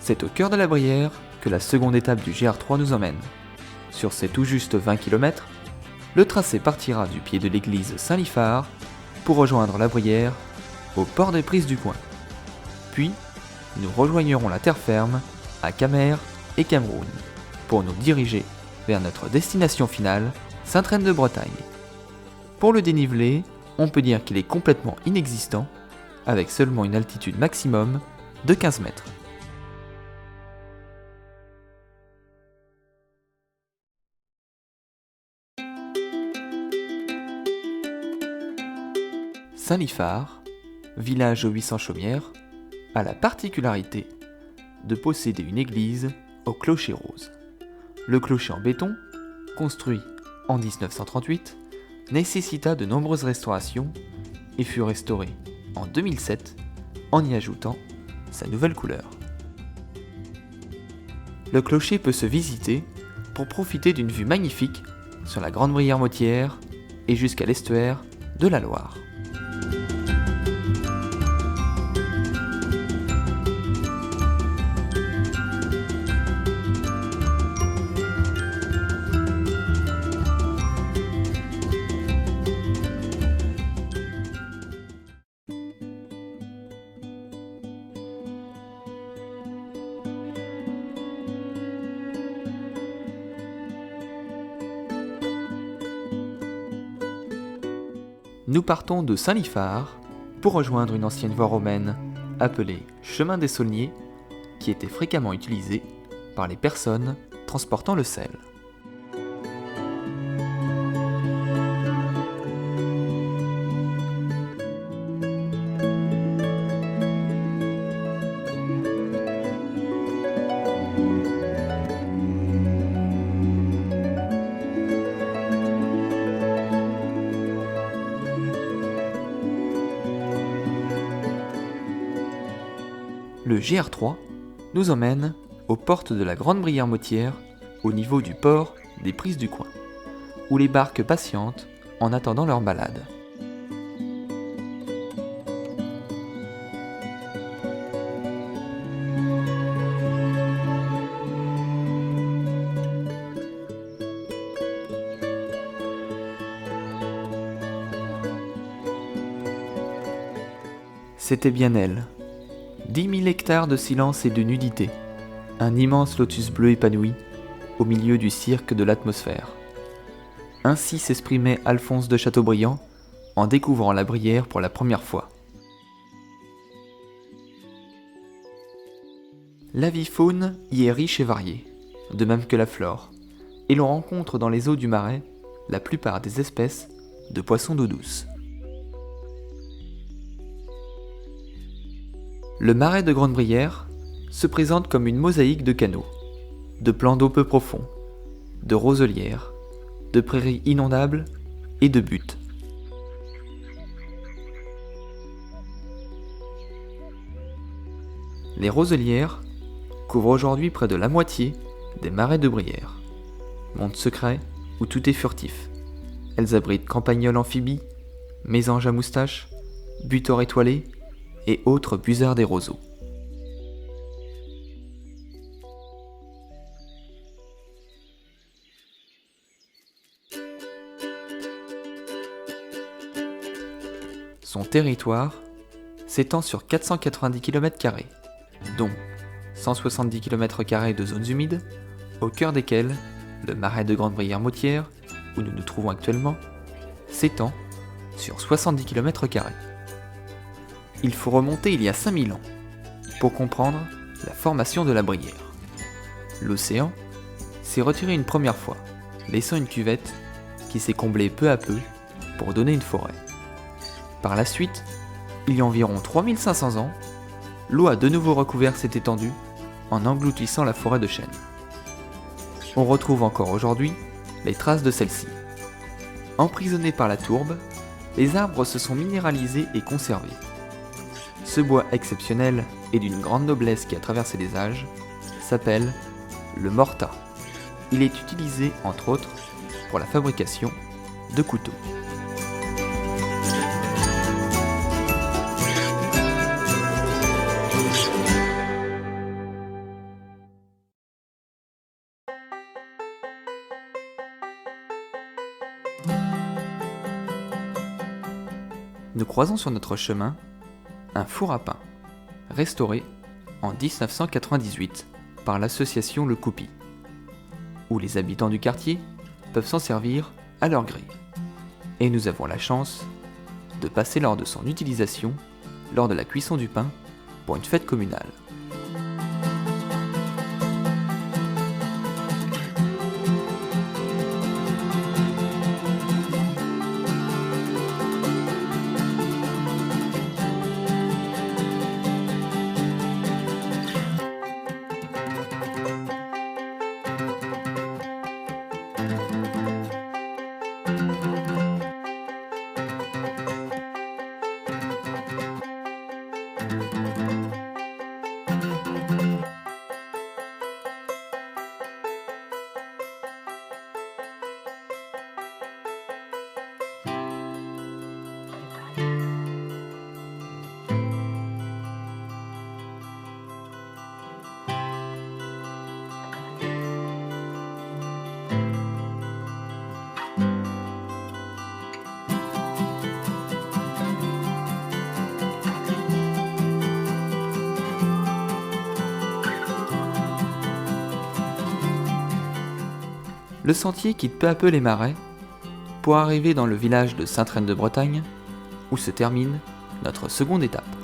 C'est au cœur de la Brière que la seconde étape du GR3 nous emmène. Sur ces tout juste 20 km, le tracé partira du pied de l'église Saint-Liphard pour rejoindre la Brière au port des Prises du Coin. Puis, nous rejoignerons la terre ferme à Camer et Cameroun pour nous diriger vers notre destination finale, Sainte-Reine-de-Bretagne. Pour le dénivelé, on peut dire qu'il est complètement inexistant, avec seulement une altitude maximum de 15 mètres. Saint-Liphard, village aux 800 chaumières, a la particularité de posséder une église au clocher rose. Le clocher en béton, construit en 1938, nécessita de nombreuses restaurations et fut restauré en 2007 en y ajoutant sa nouvelle couleur. Le clocher peut se visiter pour profiter d'une vue magnifique sur la Grande Brière Motière et jusqu'à l'estuaire de la Loire. Nous partons de Saint-Liphard pour rejoindre une ancienne voie romaine appelée Chemin des Saulniers qui était fréquemment utilisée par les personnes transportant le sel. Le GR3 nous emmène aux portes de la Grande Brière Motière, au niveau du port des Prises du Coin, où les barques patientent en attendant leur balade. C'était bien elle. 10 000 hectares de silence et de nudité, un immense lotus bleu épanoui au milieu du cirque de l'atmosphère. Ainsi s'exprimait Alphonse de Chateaubriand en découvrant la Brière pour la première fois. L'avifaune y est riche et variée, de même que la flore, et l'on rencontre dans les eaux du Marais la plupart des espèces de poissons d'eau douce. Le Marais de Grande Brière se présente comme une mosaïque de canaux, de plans d'eau peu profonds, de roselières, de prairies inondables et de buttes. Les roselières couvrent aujourd'hui près de la moitié des marais de Brière. Monde secret où tout est furtif. Elles abritent campagnols amphibies, mésanges à moustaches, butors étoilés et autres busards des roseaux. Son territoire s'étend sur 490 km², dont 170 km² de zones humides, au cœur desquelles le marais de Grande Brière Motière, où nous nous trouvons actuellement, s'étend sur 70 km². Il faut remonter il y a 5000 ans pour comprendre la formation de la Brière. L'océan s'est retiré une première fois, laissant une cuvette qui s'est comblée peu à peu pour donner une forêt. Par la suite, il y a environ 3500 ans, l'eau a de nouveau recouvert cette étendue en engloutissant la forêt de chênes. On retrouve encore aujourd'hui les traces de celle-ci. Emprisonnés par la tourbe, les arbres se sont minéralisés et conservés. Ce bois exceptionnel et d'une grande noblesse qui a traversé les âges s'appelle le morta. Il est utilisé entre autres pour la fabrication de couteaux. nous croisons sur notre chemin un four à pain, restauré en 1998 par l'association Le Coupi, où les habitants du quartier peuvent s'en servir à leur gré. Et nous avons la chance de passer lors de son utilisation lors de la cuisson du pain pour une fête communale. Le sentier quitte peu à peu les marais pour arriver dans le village de Sainte-Reine-de-Bretagne où se termine notre seconde étape.